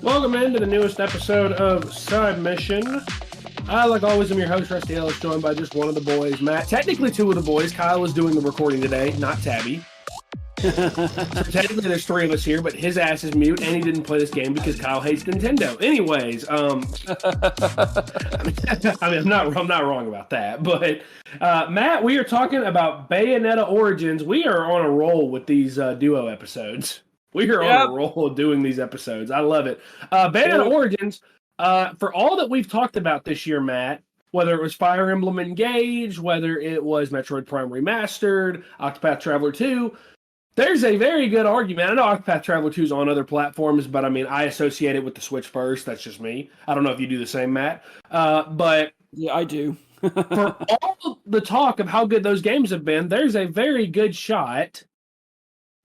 Welcome into the newest episode of Side Mission. Like always, I'm your host, Rusty Ellis, joined by just one of the boys, Matt. Technically, two of the boys. Kyle is doing the recording today, not Tabby. So technically, there's three of us here, but his ass is mute, and he didn't play this game because Kyle hates Nintendo. Anyways, I'm not wrong about that. But Matt, we are talking about Bayonetta Origins. We are on a roll with these duo episodes. We are on a roll doing these episodes. I love it. Bayonetta Origins, for all that we've talked about this year, Matt, whether it was Fire Emblem Engage, whether it was Metroid Prime Remastered, Octopath Traveler 2, there's a very good argument. I know Octopath Traveler 2 is on other platforms, but I mean, I associate it with the Switch first. That's just me. I don't know if you do the same, Matt. But yeah, I do. For all the talk of how good those games have been, there's a very good shot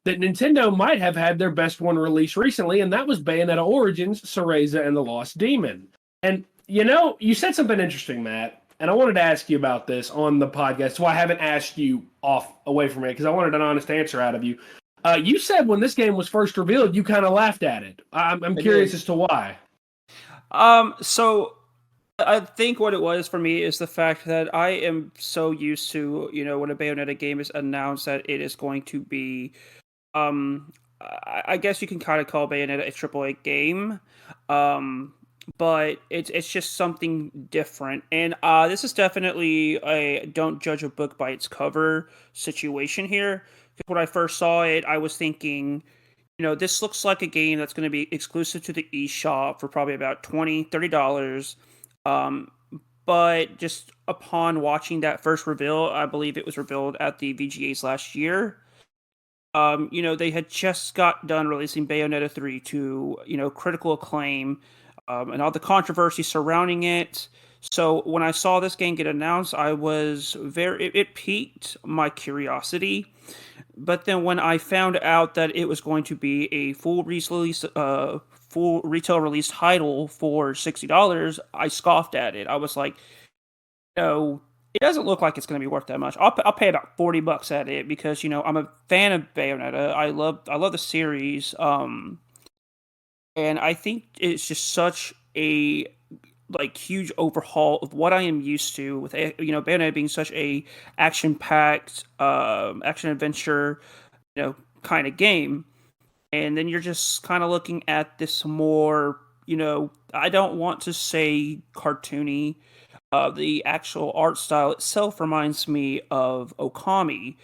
that Nintendo might have had their best one released recently, and that was Bayonetta Origins, Cereza and the Lost Demon. And, you know, you said something interesting, Matt, and I wanted to ask you about this on the podcast, so I haven't asked you away from it, because I wanted an honest answer out of you. You said when this game was first revealed, you kind of laughed at it. I'm curious as to why. So I think what it was for me is the fact that I am so used to, you know, when a Bayonetta game is announced that it is going to be I guess you can kind of call Bayonetta a AAA game, but it's just something different. And this is definitely a don't judge a book by its cover situation here. Because when I first saw it, I was thinking, you know, this looks like a game that's going to be exclusive to the eShop for probably about $20, $30. But just upon watching that first reveal, I believe it was revealed at the VGAs last year. You know, they had just got done releasing Bayonetta 3 to, you know, critical acclaim, and all the controversy surrounding it. So when I saw this game get announced, I was it piqued my curiosity. But then when I found out that it was going to be a full retail release title for $60, I scoffed at it. I was like, no, it doesn't look like it's going to be worth that much. I'll pay about $40 at it because, you know, I'm a fan of Bayonetta. I love the series. And I think it's just such a huge overhaul of what I am used to with, you know, Bayonetta being such a action-packed action adventure, you know, kind of game. And then you're just kind of looking at this more, you know, I don't want to say cartoony. The actual art style itself reminds me of Okami,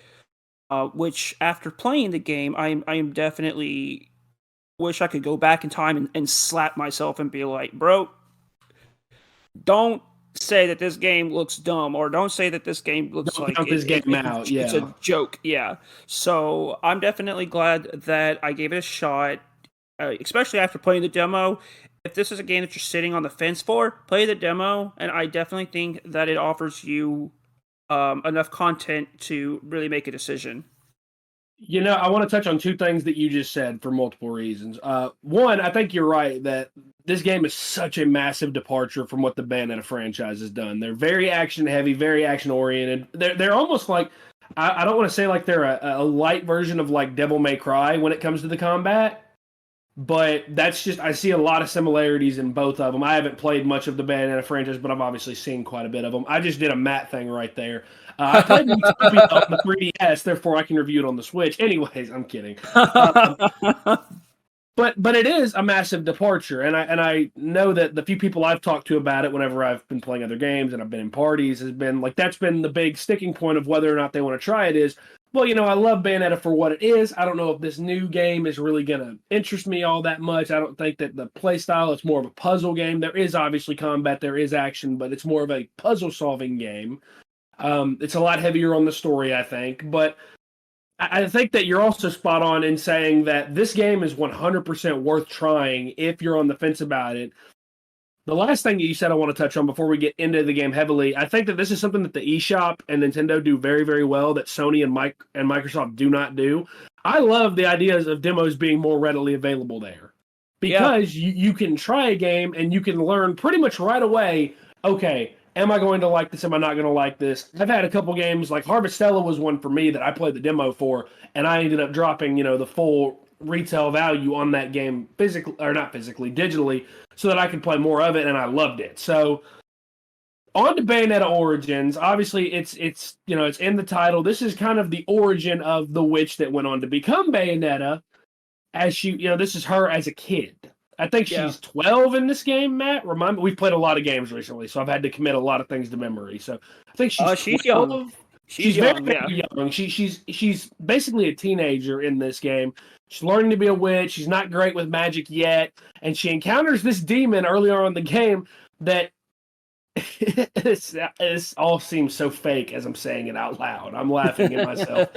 which after playing the game, I am definitely wish I could go back in time and slap myself and be like, bro, don't say that this game looks dumb, or don't say that this game looks don't like this game out. Yeah, it's a joke. Yeah, so I'm definitely glad that I gave it a shot, especially after playing the demo. If this is a game that you're sitting on the fence for, play the demo, and I definitely think that it offers you enough content to really make a decision. You know, I want to touch on two things that you just said for multiple reasons. One, I think you're right that this game is such a massive departure from what the Bayonetta franchise has done. They're very action heavy, very action oriented. They're almost like, I don't want to say like they're a light version of like Devil May Cry when it comes to the combat. But that's just, I see a lot of similarities in both of them. I haven't played much of the Bayonetta franchise, but I've obviously seen quite a bit of them. I just did a Matt thing right there. I played Utopia on the 3DS, therefore I can review it on the Switch. Anyways, I'm kidding. But it is a massive departure, and I know that the few people I've talked to about it whenever I've been playing other games and I've been in parties has been like, that's been the big sticking point of whether or not they want to try it is, well, you know, I love Bayonetta for what it is. I don't know if this new game is really going to interest me all that much. I don't think that the play style is more of a puzzle game. There is obviously combat, there is action, but it's more of a puzzle-solving game. It's a lot heavier on the story, I think. But I think that you're also spot on in saying that this game is 100% worth trying if you're on the fence about it. The last thing that you said I want to touch on before we get into the game heavily, I think that this is something that the eShop and Nintendo do very, very well that Sony and Microsoft do not do. I love the ideas of demos being more readily available there because you can try a game and you can learn pretty much right away, okay, am I going to like this? Am I not going to like this? I've had a couple games, like Harvestella was one for me that I played the demo for, and I ended up dropping, you know, the full retail value on that game physically, or not physically, digitally, so that I could play more of it, and I loved it. So on to Bayonetta Origins. Obviously, it's it's in the title. This is kind of the origin of the witch that went on to become Bayonetta, as she, this is her as a kid. I think Yeah. she's 12 in this game, Matt. Remind me, we've played a lot of games recently, so I've had to commit a lot of things to memory. So I think she's She's young. 12. She's She's very, young, yeah. very young. She's basically a teenager in this game. She's learning to be a witch. She's not great with magic yet, and she encounters this demon earlier on in the game that this all seems so fake as I'm saying it out loud. I'm laughing at myself.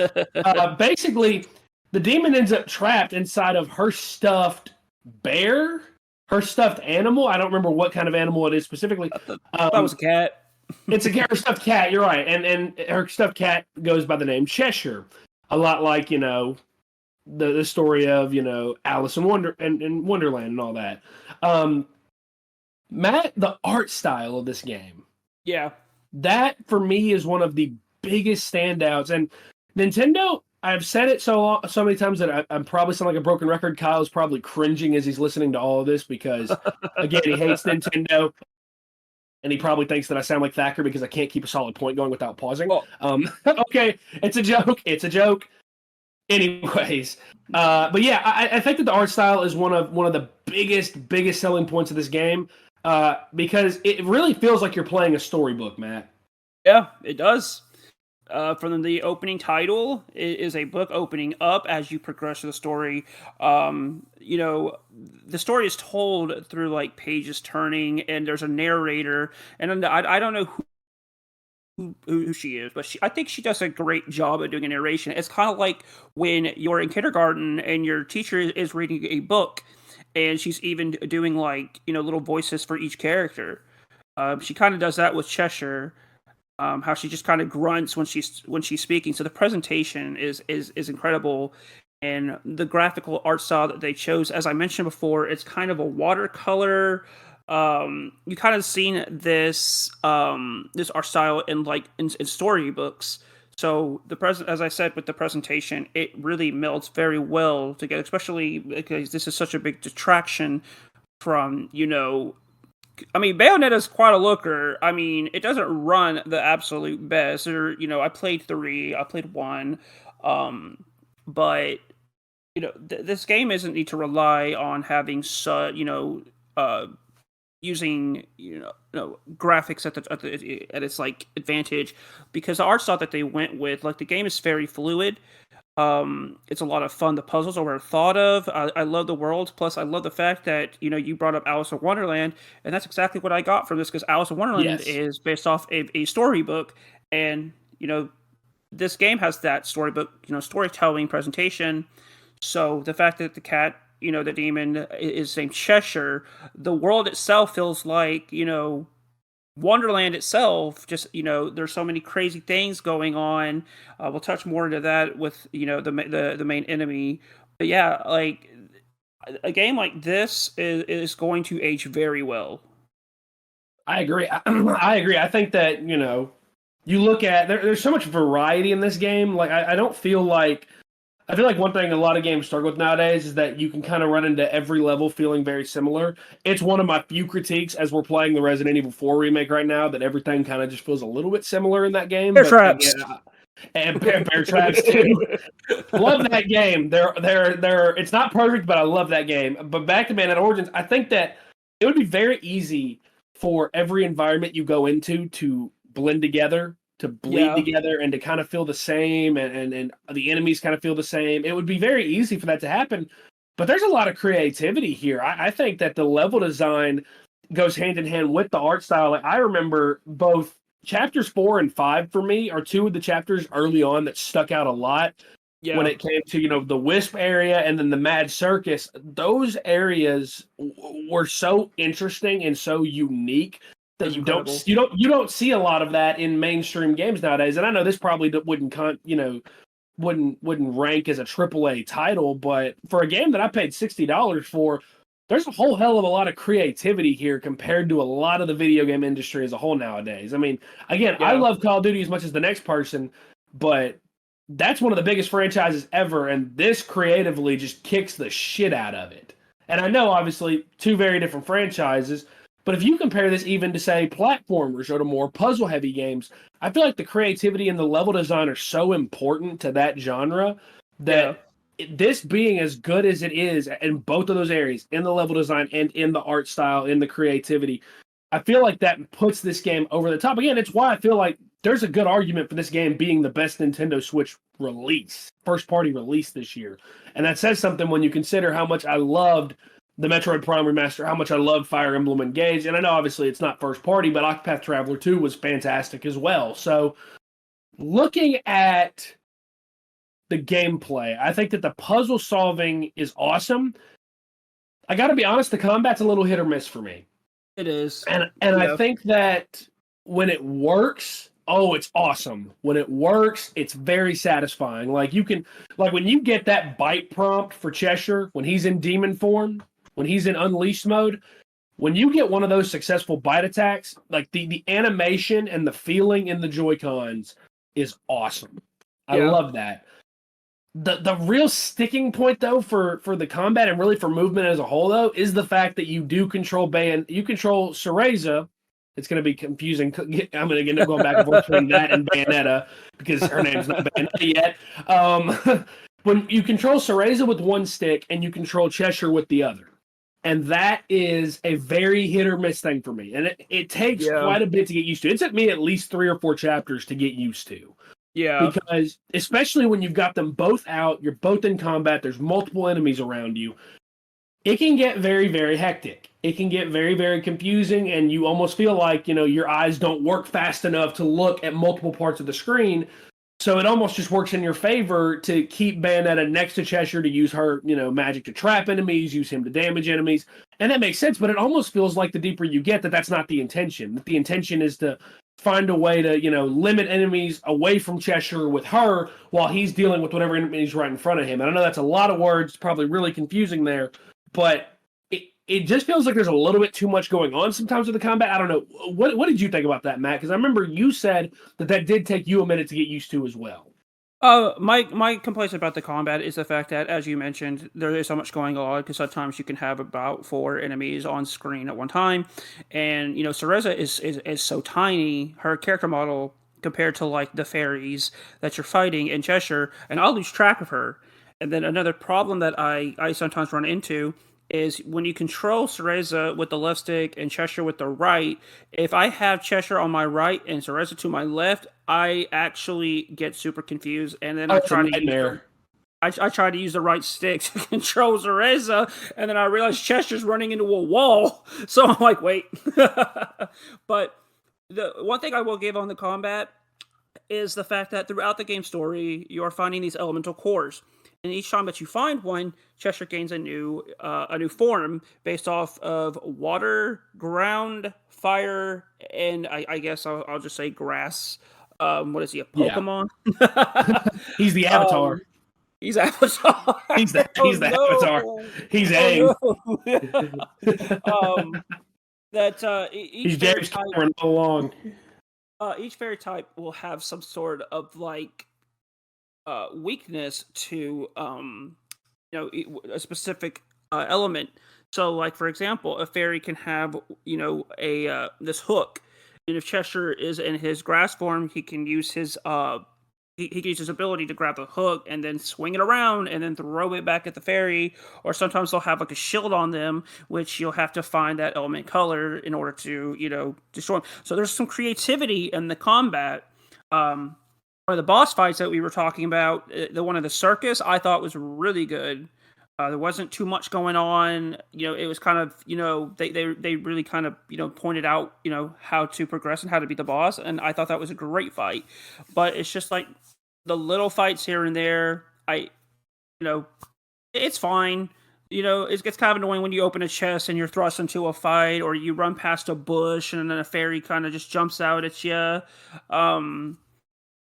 Basically, the demon ends up trapped inside of her stuffed bear, her stuffed animal. I don't remember what kind of animal it is specifically. That was a cat. It's her stuffed cat. You're right, and her stuffed cat goes by the name Cheshire, a lot like the story of Alice in Wonderland and all that. Matt, the art style of this game, Yeah. that for me is one of the biggest standouts. And Nintendo, I've said it so many times that I'm probably sound like a broken record. Kyle's probably cringing as he's listening to all of this because, again, he hates Nintendo. And he probably thinks that I sound like Thacker because I can't keep a solid point going without pausing. Oh. Okay, it's a joke. It's a joke. Anyways, but yeah, I think that the art style is one of the biggest selling points of this game because it really feels like you're playing a storybook, Matt. Yeah, it does. From the opening title, it is a book opening up as you progress through the story. The story is told through like pages turning, and there's a narrator, and I don't know who she is, but I think she does a great job at doing a narration. It's kind of like when you're in kindergarten and your teacher is reading a book, and she's even doing like little voices for each character. She kind of does that with Cheshire. How she just kind of grunts when she's speaking. So the presentation is incredible, and the graphical art style that they chose, as I mentioned before, it's kind of a watercolor. You kind of seen this art style in storybooks. So as I said with the presentation, it really melts very well together, especially because this is such a big detraction from Bayonetta's quite a looker. I mean, it doesn't run the absolute best. I played 3, I played 1, but this game isn't need to rely on having using graphics at its like advantage, because the art style that they went with, like the game is very fluid. It's a lot of fun. The puzzles are well thought of. I love the world. Plus, I love the fact that you brought up Alice in Wonderland, and that's exactly what I got from this, because Alice in Wonderland is based off a storybook, and this game has that storybook, storytelling presentation. So the fact that the cat, the demon is named Cheshire, the world itself feels like Wonderland itself. Just there's so many crazy things going on. We'll touch more into that with the main enemy. But yeah, like a game like this is going to age very well. I agree. I agree. I think that you look at there's so much variety in this game. Like I don't feel like. I feel like one thing a lot of games struggle with nowadays is that you can kind of run into every level feeling very similar. It's one of my few critiques as we're playing the Resident Evil 4 remake right now, that everything kind of just feels a little bit similar in that game. Bear traps. And bear traps too. Love that game. They're it's not perfect, but I love that game. But back to Bayonetta Origins, I think that it would be very easy for every environment you go into to blend together, to bleed together, and to kind of feel the same, and the enemies kind of feel the same. It would be very easy for that to happen, but there's a lot of creativity here. I think that the level design goes hand in hand with the art style. Like, I remember both chapters 4 and 5 for me are two of the chapters early on that stuck out a lot. When it came to the Wisp area and then the Mad Circus. Those areas were so interesting and so unique that you don't see a lot of that in mainstream games nowadays. And I know this probably wouldn't rank as a AAA title, but for a game that I paid $60 for, there's a whole hell of a lot of creativity here compared to a lot of the video game industry as a whole nowadays. I mean, again, I love Call of Duty as much as the next person, but that's one of the biggest franchises ever, and this creatively just kicks the shit out of it. And I know, obviously, two very different franchises, but if you compare this even to, say, platformers or to more puzzle heavy games, I feel like the creativity and the level design are so important to that genre Yeah. that this being as good as it is in both of those areas, in the level design and in the art style, in the creativity, I feel like that puts this game over the top. Again, it's why I feel like there's a good argument for this game being the best Nintendo Switch release, first party release this year. And that says something when you consider how much I loved the Metroid Prime Remaster, how much I loved Fire Emblem Engage. And I know obviously it's not first party, but Octopath Traveler 2 was fantastic as well. So looking at the gameplay, I think that the puzzle solving is awesome. I got to be honest, the combat's a little hit or miss for me. It is. And Yeah. I think that when it works, oh, it's awesome. When it works, it's very satisfying. Like you can, like when you get that bite prompt for Cheshire when he's in demon form, when he's in unleashed mode, when you get one of those successful bite attacks, like the animation and the feeling in the Joy-Cons is awesome. I Yeah. love that. The real sticking point though for the combat and really for movement as a whole though is the fact that you do control you control Cereza. It's going to be confusing. I'm going to end up going back and forth between that and Bayonetta because her name's not Bayonetta yet. When you control Cereza with one stick and you control Cheshire with the other, and that is a very hit or miss thing for me, and it takes quite a bit to get used to. It took me at least 3 or 4 chapters to get used to. Yeah. Because especially when you've got them both out, you're both in combat, there's multiple enemies around you, it can get very, very hectic. It can get very, very confusing, and you almost feel like, your eyes don't work fast enough to look at multiple parts of the screen. So it almost just works in your favor to keep Bayonetta next to Cheshire to use her, magic to trap enemies, use him to damage enemies. And that makes sense, but it almost feels like the deeper you get that's not the intention. The intention is to find a way to, limit enemies away from Cheshire with her while he's dealing with whatever enemies right in front of him. And I know that's a lot of words, probably really confusing there, but it just feels like there's a little bit too much going on sometimes with the combat. I don't know. What did you think about that, Matt? Because I remember you said that did take you a minute to get used to as well. My complaints about the combat is the fact that, as you mentioned, there is so much going on because sometimes you can have about 4 enemies on screen at one time, and Cereza is so tiny. Her character model compared to like the fairies that you're fighting in Cheshire, and I'll lose track of her. And then another problem that I sometimes run into is when you control Cereza with the left stick and Cheshire with the right, if I have Cheshire on my right and Cereza to my left, I actually get super confused, and then I try to use the right stick to control Cereza, and then I realize Chesture's running into a wall, so I'm like, wait. But the one thing I will give on the combat is the fact that throughout the game story, you are finding these elemental cores. And each time that you find one, Cheshire gains a new form based off of water, ground, fire, and I guess I'll just say grass. What is he, a Pokemon? Yeah. He's the Avatar. He's Avatar. He's the Avatar. He's Aang. He's James Cameron all along. Each fairy type will have some sort of like weakness to a specific element. So, like for example, a fairy can have a this hook, and if Cheshire is in his grass form, he can use his he can use his ability to grab the hook and then swing it around and then throw it back at the fairy. Or sometimes they'll have like a shield on them, which you'll have to find that element color in order to destroy them. So there's some creativity in the combat. One of the boss fights that we were talking about, the one of the circus, I thought was really good. There wasn't too much going on. It was kind of, they really kind of, pointed out, how to progress and how to beat the boss. And I thought that was a great fight. But it's just like the little fights here and there. It's fine. It gets kind of annoying when you open a chest and you're thrust into a fight, or you run past a bush and then a fairy kind of just jumps out at you.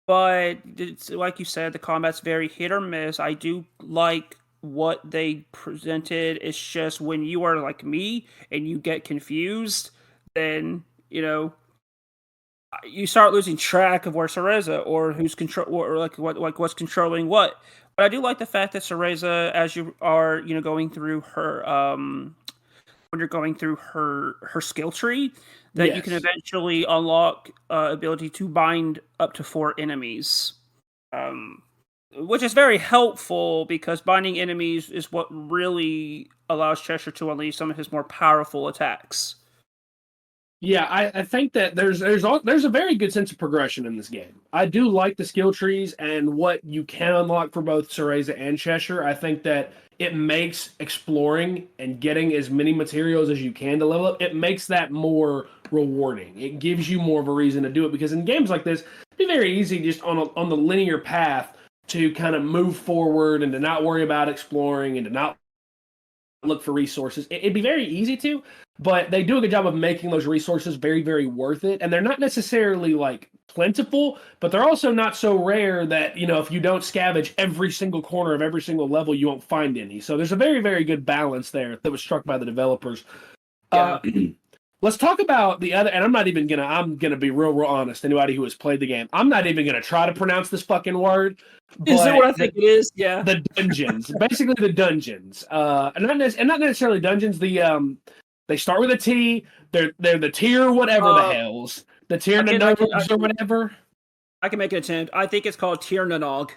But it's, like you said, the combat's very hit or miss. I do like what they presented. It's just when you are like me and you get confused, then you start losing track of where Cereza or who's control or like what's controlling what. But I do like the fact that Cereza, as you are, going through her when you're going through her skill tree, that you can Yes. eventually unlock ability to bind up to 4 enemies. Um, which is very helpful because binding enemies is what really allows Cheshire to unleash some of his more powerful attacks. Yeah, I think that there's a very good sense of progression in this game. I do like the skill trees and what you can unlock for both Cereza and Cheshire. I think that it makes exploring and getting as many materials as you can to level up, it makes that more rewarding. It gives you more of a reason to do it because in games like this, it'd be very easy just on the linear path to kind of move forward and to not worry about exploring and to not look for resources. It'd be very easy to, but they do a good job of making those resources very, very worth it. And they're not necessarily like plentiful, but they're also not so rare that, if you don't scavenge every single corner of every single level, you won't find any. So there's a very, very good balance there that was struck by the developers. Yeah. Let's talk about the other, and I'm gonna be real honest. Anybody who has played the game, I'm not even gonna try to pronounce this fucking word. Is it what I But think it is? Yeah. the dungeons, basically the dungeons, and not necessarily dungeons. They start with a T. They're the tier whatever the hells, the tier Nanogs or whatever. I can make an attempt. I think it's called tier Nanog.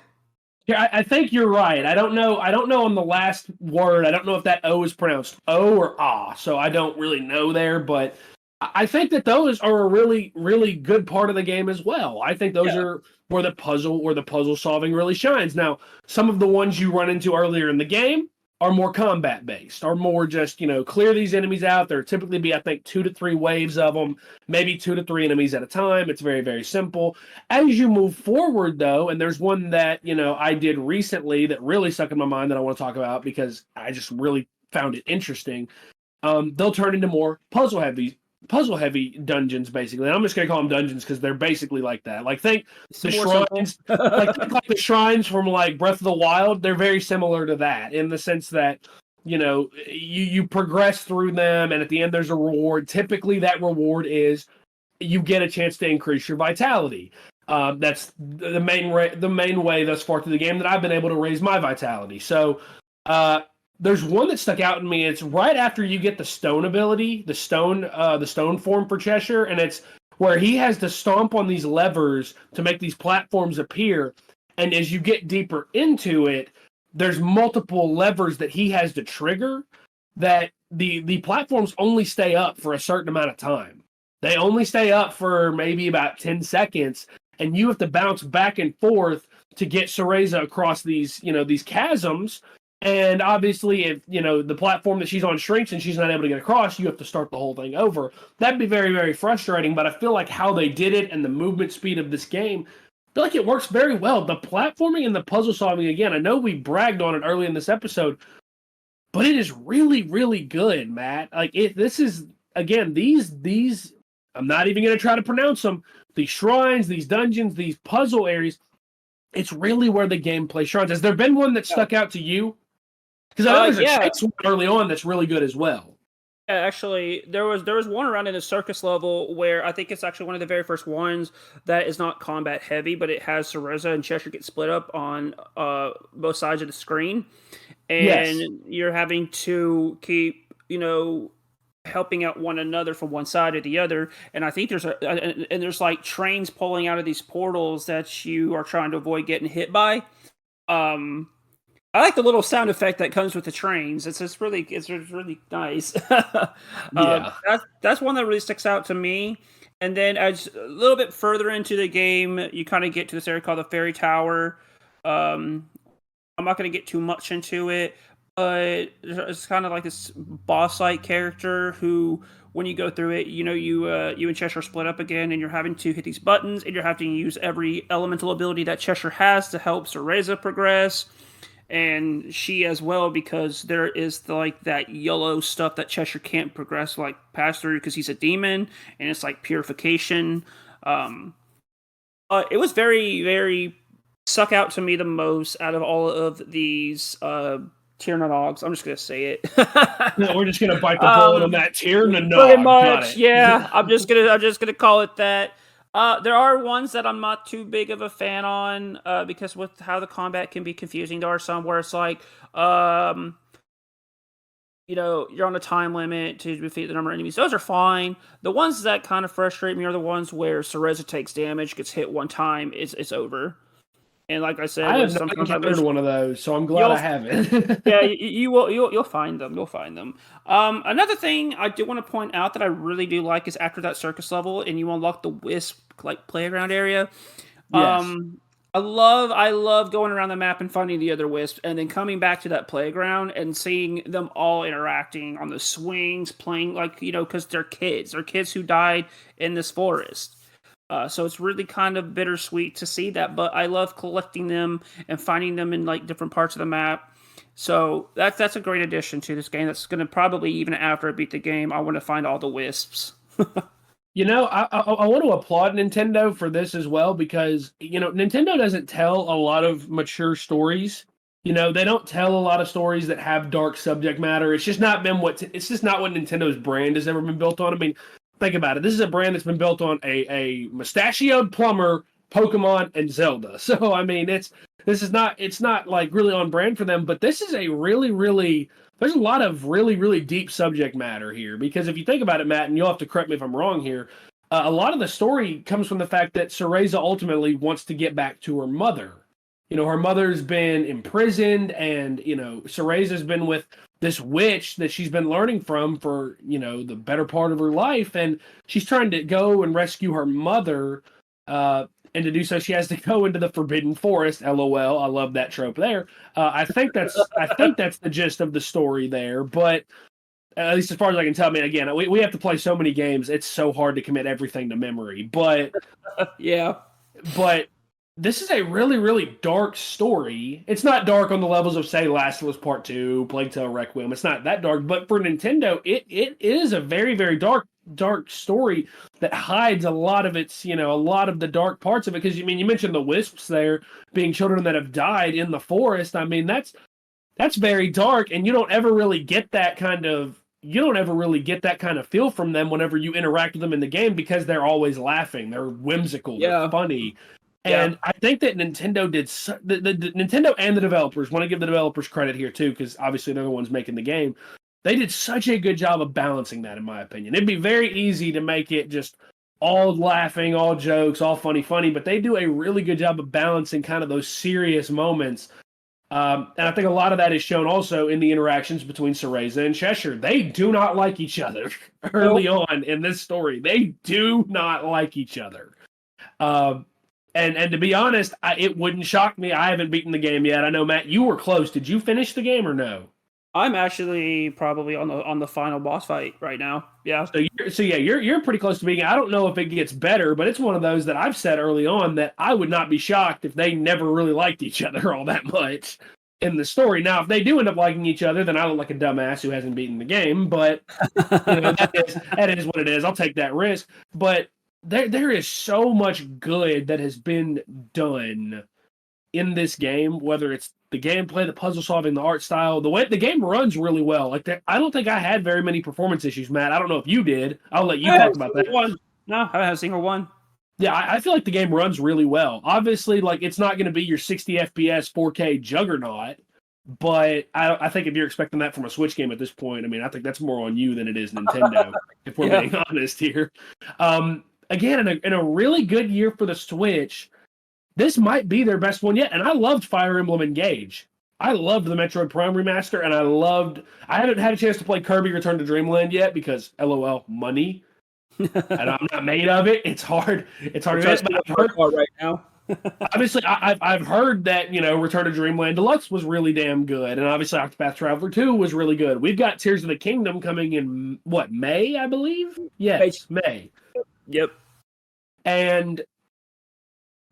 Yeah, I think you're right. I don't know. I don't know on the last word. I don't know if that O is pronounced O or Ah. So I don't really know there, but I think that those are a really, really good part of the game as well. I think those are where the puzzle solving really shines. Now, some of the ones you run into earlier in the game are more combat based, are more just, clear these enemies out. There typically be, I think, 2 to 3 waves of them, maybe 2 to 3 enemies at a time. It's very, very simple. As you move forward, though, and there's one that, I did recently that really stuck in my mind that I want to talk about because I just really found it interesting. They'll turn into more puzzle heavy dungeons basically. And I'm just gonna call them dungeons because they're basically like that. Like think the shrines, like the shrines from like Breath of the Wild. They're very similar to that in the sense that you progress through them, and at the end there's a reward. Typically, that reward is you get a chance to increase your vitality. That's the main way thus far through the game that I've been able to raise my vitality. So. There's one that stuck out to me. It's right after you get the stone ability, the stone form for Cheshire, and it's where he has to stomp on these levers to make these platforms appear. And as you get deeper into it, there's multiple levers that he has to trigger. That the platforms only stay up for a certain amount of time. They only stay up for maybe about 10 seconds, and you have to bounce back and forth to get Cereza across these chasms. And obviously, if the platform that she's on shrinks and she's not able to get across, you have to start the whole thing over. That'd be very, very frustrating. But I feel like how they did it and the movement speed of this game, I feel like it works very well. The platforming and the puzzle solving, again, I know we bragged on it early in this episode, but it is really, really good, Matt. Like this is again these. I'm not even going to try to pronounce them. These shrines, these dungeons, these puzzle areas. It's really where the gameplay shines. Has there been one that stuck out to you? Because I know there's a chase one early on that's really good as well. Yeah, actually, there was one around in the circus level where I think it's actually one of the very first ones that is not combat heavy, but it has Cereza and Cheshire get split up on both sides of the screen, and you're having to keep helping out one another from one side or the other. And I think there's like trains pulling out of these portals that you are trying to avoid getting hit by. I like the little sound effect that comes with the trains. It's really nice. That's one that really sticks out to me. And then as a little bit further into the game, you kind of get to this area called the Fairy Tower. I'm not going to get too much into it, but it's kind of like this boss-like character who, when you go through it, you and Cheshire split up again, and you're having to hit these buttons, and you're having to use every elemental ability that Cheshire has to help Cereza progress. And she as well, because there is that yellow stuff that Cheshire can't progress, pass through because he's a demon, and it's like purification. It was very, very stuck out to me the most out of all of these Tyranogs. I'm just gonna say it. No, we're just gonna bite the bullet on that Tyranog. Pretty much, yeah. I'm just gonna call it that. There are ones that I'm not too big of a fan on, because with how the combat can be confusing. There are some where it's like, you're on a time limit to defeat the number of enemies. Those are fine. The ones that kind of frustrate me are the ones where Cereza takes damage, gets hit one time, it's over. And like I said, I have not sometimes encountered one of those, so I'm glad you'll I haven't. yeah, you'll find them. You'll find them. Another thing I do want to point out that I really do like is after that circus level and you unlock the Wisp like playground area. Yes. I love going around the map and finding the other Wisps and then coming back to that playground and seeing them all interacting on the swings, playing because they're kids. They're kids who died in this forest. So it's really kind of bittersweet to see that, but I love collecting them and finding them in like different parts of the map. So that's a great addition to this game. That's going to probably, even after I beat the game, I want to find all the Wisps. I want to applaud Nintendo for this as well because, Nintendo doesn't tell a lot of mature stories. They don't tell a lot of stories that have dark subject matter. It's just not been it's just not what Nintendo's brand has ever been built on. I mean, think about it. This is a brand that's been built on a mustachioed plumber, Pokemon, and Zelda. So, I mean, it's not like really on brand for them, but this is a really, really, there's a lot of really, really deep subject matter here. Because if you think about it, Matt, and you'll have to correct me if I'm wrong here, a lot of the story comes from the fact that Cereza ultimately wants to get back to her mother. Her mother's been imprisoned, and, Cereza's been with this witch that she's been learning from for, the better part of her life. And she's trying to go and rescue her mother. And to do so, she has to go into the Forbidden Forest. LOL. I love that trope there. I think that's the gist of the story there. But at least as far as I can tell, I mean, again, we have to play so many games. It's so hard to commit everything to memory. But yeah. But this is a really, really dark story. It's not dark on the levels of, say, Last of Us Part 2, Plague Tale Requiem. It's not that dark. But for Nintendo, it is a very, very dark story that hides a lot of its, a lot of the dark parts of it. Because, you mentioned the Wisps there being children that have died in the forest. I mean, that's very dark, and you don't ever really get that kind of feel from them whenever you interact with them in the game because they're always laughing. They're whimsical. Yeah. They're funny. And I think that Nintendo did the Nintendo and the developers, want to give the developers credit here too, because obviously they're the ones making the game. They did such a good job of balancing that, in my opinion. It'd be very easy to make it just all laughing, all jokes, all funny, but they do a really good job of balancing kind of those serious moments. And I think a lot of that is shown also in the interactions between Cereza and Cheshire. They do not like each other early on in this story. They do not like each other. And to be honest, it wouldn't shock me. I haven't beaten the game yet. I know, Matt, you were close. Did you finish the game or no? I'm actually probably on the final boss fight right now. Yeah. You're pretty close to being. I don't know if it gets better, but it's one of those that I've said early on that I would not be shocked if they never really liked each other all that much in the story. Now, if they do end up liking each other, then I look like a dumbass who hasn't beaten the game. But that is what it is. I'll take that risk. But there is so much good that has been done in this game, whether it's the gameplay, the puzzle solving, the art style, the way the game runs really well. Like that, I don't think I had very many performance issues, Matt. I don't know if you did. I'll let you talk about that. No, I haven't had a single one. Yeah, I feel like the game runs really well. Obviously, like it's not going to be your 60 FPS 4K juggernaut, but I think if you're expecting that from a Switch game at this point, I mean, I think that's more on you than it is Nintendo, if we're being honest here. Again, in a really good year for the Switch, this might be their best one yet. And I loved Fire Emblem Engage. I loved the Metroid Prime remaster, and I haven't had a chance to play Kirby Return to Dreamland yet because LOL money. And I'm not made of it. It's hard. It's hard to hard right now. Obviously, I've heard that Return to Dreamland Deluxe was really damn good, and obviously Octopath Traveler 2 was really good. We've got Tears of the Kingdom coming in May, I believe. Yes, May. Yep. And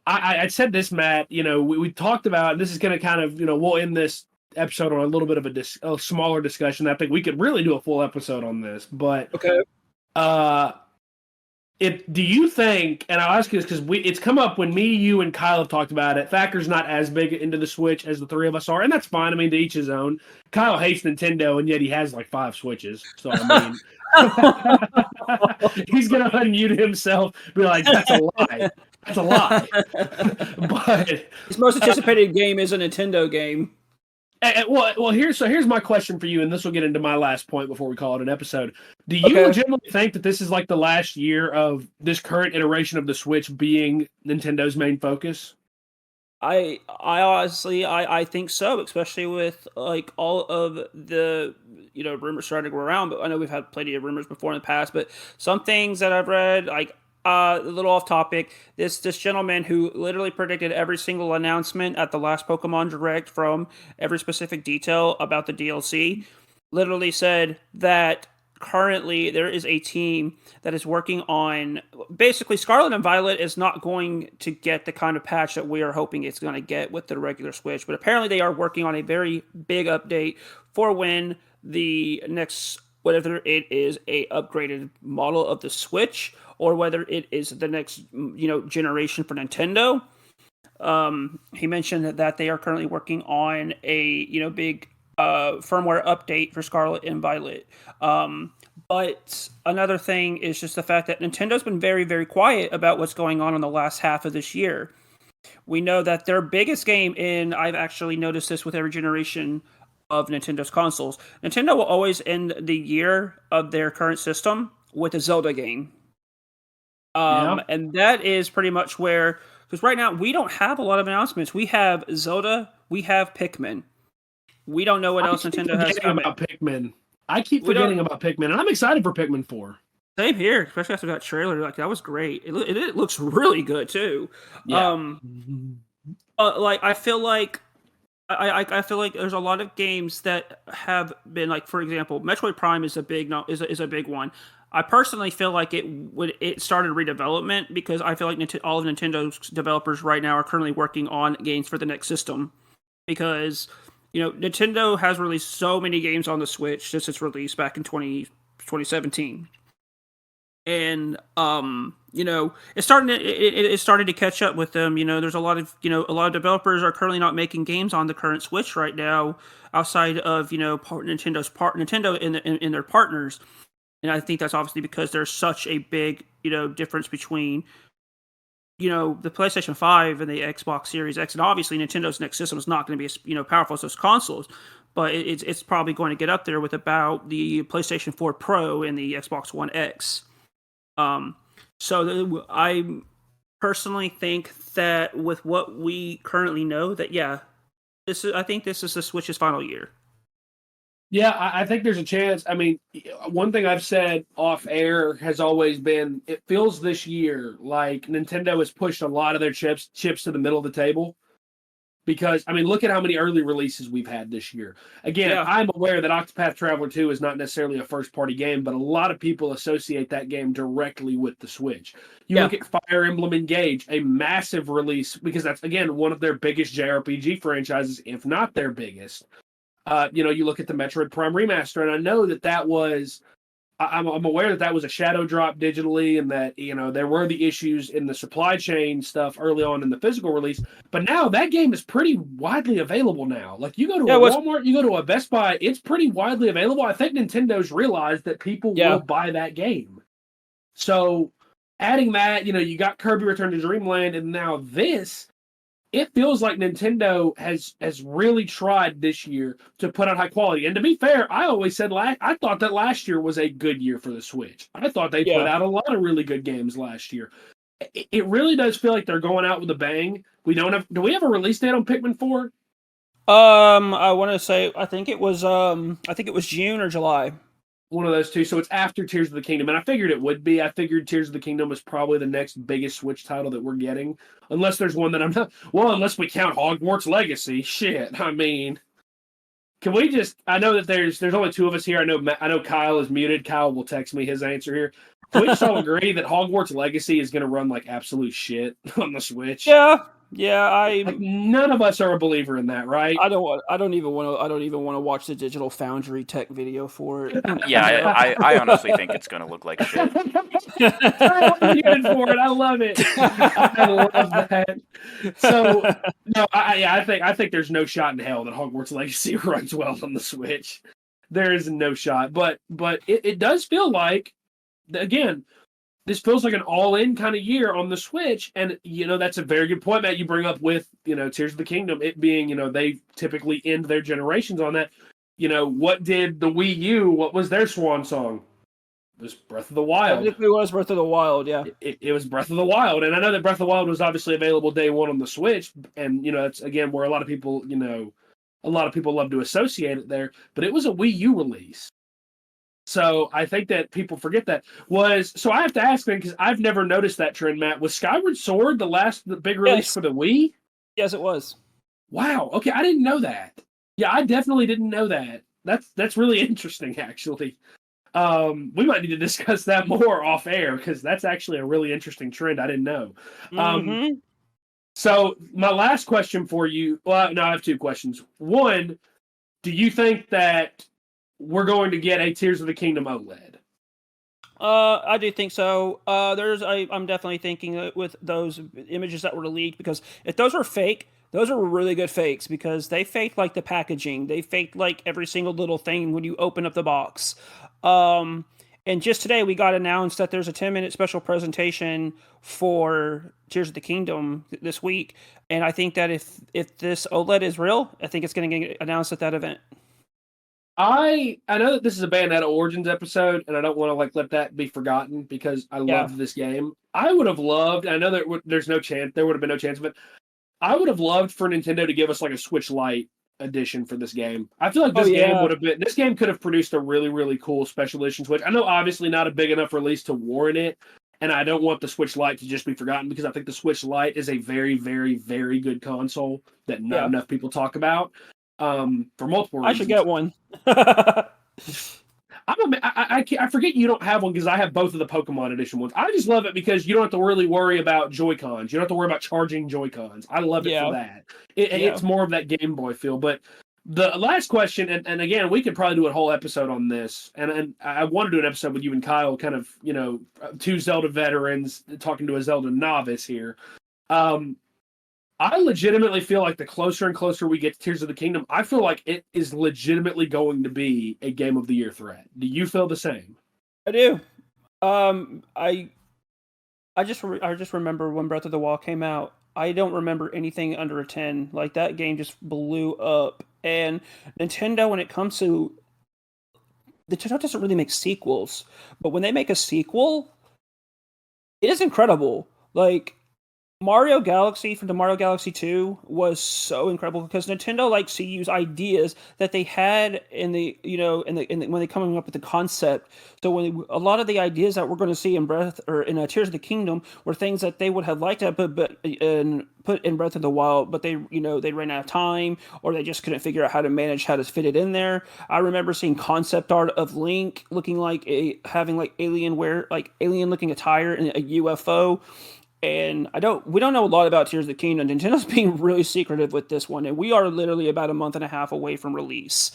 I said this, Matt. We talked about, and this is going to kind of we'll end this episode on a little bit of a smaller discussion. I think we could really do a full episode on this, but okay. Do you think, and I'll ask you this because it's come up when me, you, and Kyle have talked about it. Thacker's not as big into the Switch as the three of us are, and that's fine. I mean, to each his own. Kyle hates Nintendo, and yet he has like 5 Switches. So, I mean, He's gonna unmute himself, be like, "That's a lie. That's a lie." But his most anticipated game is a Nintendo game. well, here's my question for you, and this will get into my last point before we call it an episode. Do you legitimately think that this is like the last year of this current iteration of the Switch being Nintendo's main focus? I honestly I think so, especially with like all of the rumors starting to go around. But I know we've had plenty of rumors before in the past. But some things that I've read, like a little off topic, this gentleman who literally predicted every single announcement at the last Pokemon Direct from every specific detail about the DLC, literally said that currently there is a team that is working on basically Scarlet and Violet is not going to get the kind of patch that we are hoping it's going to get with the regular Switch, but apparently they are working on a very big update for when the next, whether it is a upgraded model of the Switch or whether it is the next generation for Nintendo. He mentioned that they are currently working on a big firmware update for Scarlet and Violet. But another thing is just the fact that Nintendo's been very, very quiet about what's going on in the last half of this year. We know that their biggest game, and I've actually noticed this with every generation of Nintendo's consoles, Nintendo will always end the year of their current system with a Zelda game. And that is pretty much where, because right now we don't have a lot of announcements. We have Zelda, we have Pikmin. We don't know what else Nintendo has coming. About Pikmin. I keep forgetting about Pikmin, and I'm excited for Pikmin 4. Same here, especially after that trailer. Like, that was great. It looks really good too. Yeah. Like I feel like there's a lot of games that have been, like, for example, Metroid Prime is a big one. I personally feel like it started redevelopment because I feel like all of Nintendo's developers right now are currently working on games for the next system because Nintendo has released so many games on the Switch since its release back in 2017. And it's starting to catch up with them. There's a lot of developers are currently not making games on the current Switch right now outside of Nintendo in their partners. And I think that's obviously because there's such a big difference between the PlayStation 5 and the Xbox Series X, and obviously Nintendo's next system is not going to be as powerful as those consoles, but it's probably going to get up there with about the PlayStation 4 Pro and the Xbox One X. So I personally think that with what we currently know, that I think this is the Switch's final year. Yeah, I think there's a chance. I mean, one thing I've said off air has always been, it feels this year like Nintendo has pushed a lot of their chips to the middle of the table. Because, I mean, look at how many early releases we've had this year. Again, I'm aware that Octopath Traveler 2 is not necessarily a first-party game, but a lot of people associate that game directly with the Switch. You look at Fire Emblem Engage, a massive release, because that's, again, one of their biggest JRPG franchises, if not their biggest. You look at the Metroid Prime Remaster, and I know that was... I'm aware that was a shadow drop digitally and that, there were the issues in the supply chain stuff early on in the physical release. But now that game is pretty widely available now. Like, you go to a Walmart, you go to a Best Buy, it's pretty widely available. I think Nintendo's realized that people will buy that game. So adding that, you got Kirby Return to Dreamland and now this, it feels like Nintendo has really tried this year to put out high quality. And to be fair, I always said I thought that last year was a good year for the Switch. I thought they put out a lot of really good games last year. It really does feel like they're going out with a bang. Do we have a release date on Pikmin 4? I want to say I think it was June or July. One of those two. So it's after Tears of the Kingdom. And I figured it would be. I figured Tears of the Kingdom was probably the next biggest Switch title that we're getting. Unless there's one that I'm not... Well, unless we count Hogwarts Legacy. Shit. I mean... Can we just... I know that there's only two of us here. I know Kyle is muted. Kyle will text me his answer here. Can we just all agree that Hogwarts Legacy is going to run like absolute shit on the Switch? Yeah, none of us are a believer in that, right? I don't even want to watch the Digital Foundry tech video for it. Yeah, I honestly think it's going to look like shit. I'm muted for it. I love it. I love that. So no, I think there's no shot in hell that Hogwarts Legacy runs well on the Switch. There is no shot. But it does feel like, again, this feels like an all-in kind of year on the Switch, and that's a very good point, Matt. You bring up with Tears of the Kingdom, it being they typically end their generations on that. What did the Wii U? What was their swan song? It was Breath of the Wild. It was Breath of the Wild, yeah. It was Breath of the Wild, and I know that Breath of the Wild was obviously available day one on the Switch, and that's again where a lot of people love to associate it there. But it was a Wii U release. So I think that people forget that. So I have to ask, man, because I've never noticed that trend, Matt. Was Skyward Sword the big release for the Wii? Yes, it was. Wow. Okay, I didn't know that. Yeah, I definitely didn't know that. That's really interesting, actually. We might need to discuss that more off air because that's actually a really interesting trend I didn't know. So my last question for you. Well, no, I have two questions. One, do you think that we're going to get a Tears of the Kingdom OLED? I do think so. I'm definitely thinking with those images that were leaked, because if those were fake, those are really good fakes, because they faked like the packaging, they faked like every single little thing when you open up the box. And just today we got announced that there's a 10-minute special presentation for Tears of the Kingdom this week, and I think that if this OLED is real, I think it's going to get announced at that event. I know that this is a Bayonetta Origins episode, and I don't want to let that be forgotten because I loved this game. I would have loved. I know that there's no chance. There would have been no chance of it. I would have loved for Nintendo to give us a Switch Lite edition for this game. I feel like this game would have been. This game could have produced a really, really cool special edition Switch. I know, obviously, not a big enough release to warrant it, and I don't want the Switch Lite to just be forgotten because I think the Switch Lite is a very, very, very good console that not enough people talk about. For multiple reasons. I should get one. I forget you don't have one because I have both of the Pokemon Edition ones. I just love it because you don't have to really worry about Joy-Cons. You don't have to worry about charging Joy-Cons. I love it for that. It's more of that Game Boy feel. But the last question, and again, we could probably do a whole episode on this, and I want to do an episode with you and Kyle, kind of, two Zelda veterans talking to a Zelda novice here. I legitimately feel like the closer and closer we get to Tears of the Kingdom, I feel like it is legitimately going to be a Game of the Year threat. Do you feel the same? I do. I just remember when Breath of the Wild came out. I don't remember anything under a 10. Like, that game just blew up. And Nintendo, when it comes to... Nintendo doesn't really make sequels. But when they make a sequel, it is incredible. Like... Mario Galaxy from the Mario Galaxy 2 was so incredible because Nintendo likes to use ideas that they had in the when they coming up with the concept. So when a lot of the ideas that we're going to see in Tears of the Kingdom were things that they would have liked to put in Breath of the Wild, but they ran out of time, or they just couldn't figure out how to fit it in there. I remember seeing concept art of Link looking like having alien looking attire and a UFO. And we don't know a lot about Tears of the Kingdom. Nintendo's being really secretive with this one, and we are literally about a month and a half away from release.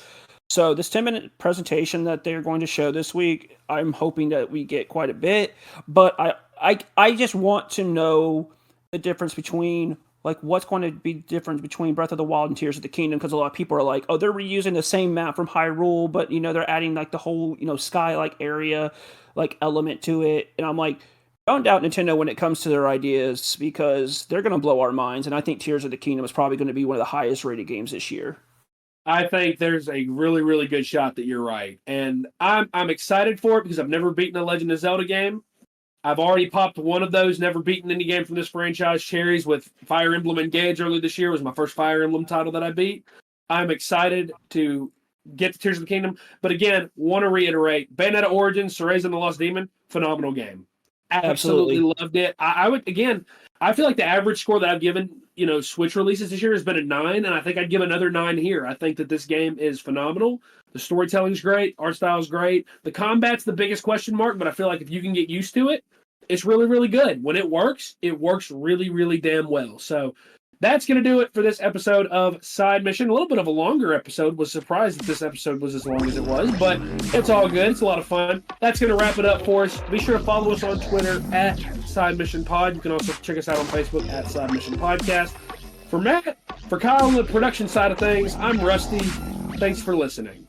So this 10-minute presentation that they're going to show this week, I'm hoping that we get quite a bit. But I just want to know the difference between what's going to be different between Breath of the Wild and Tears of the Kingdom, because a lot of people are like, oh, they're reusing the same map from Hyrule, but they're adding the whole sky area element to it, and I'm like, don't doubt Nintendo when it comes to their ideas, because they're going to blow our minds, and I think Tears of the Kingdom is probably going to be one of the highest rated games this year. I think there's a really, really good shot that you're right, and I'm excited for it because I've never beaten a Legend of Zelda game. I've already popped one of those, never beaten any game from this franchise, cherries, with Fire Emblem Engage earlier this year. It was my first Fire Emblem title that I beat. I'm excited to get to Tears of the Kingdom, but again, want to reiterate, Bayonetta Origins, Cereza and the Lost Demon, phenomenal game. Absolutely loved it. I feel like the average score that I've given, Switch releases this year has been a 9, and I think I'd give another 9 here. I think that this game is phenomenal. The storytelling's great, art style's great. The combat's the biggest question mark, but I feel like if you can get used to it, it's really, really good. When it works really, really damn well. So that's going to do it for this episode of Side Mission. A little bit of a longer episode. Was surprised that this episode was as long as it was, but it's all good. It's a lot of fun. That's going to wrap it up for us. Be sure to follow us on Twitter at Side Mission Pod. You can also check us out on Facebook at Side Mission Podcast. For Matt, for Kyle on the production side of things, I'm Rusty. Thanks for listening.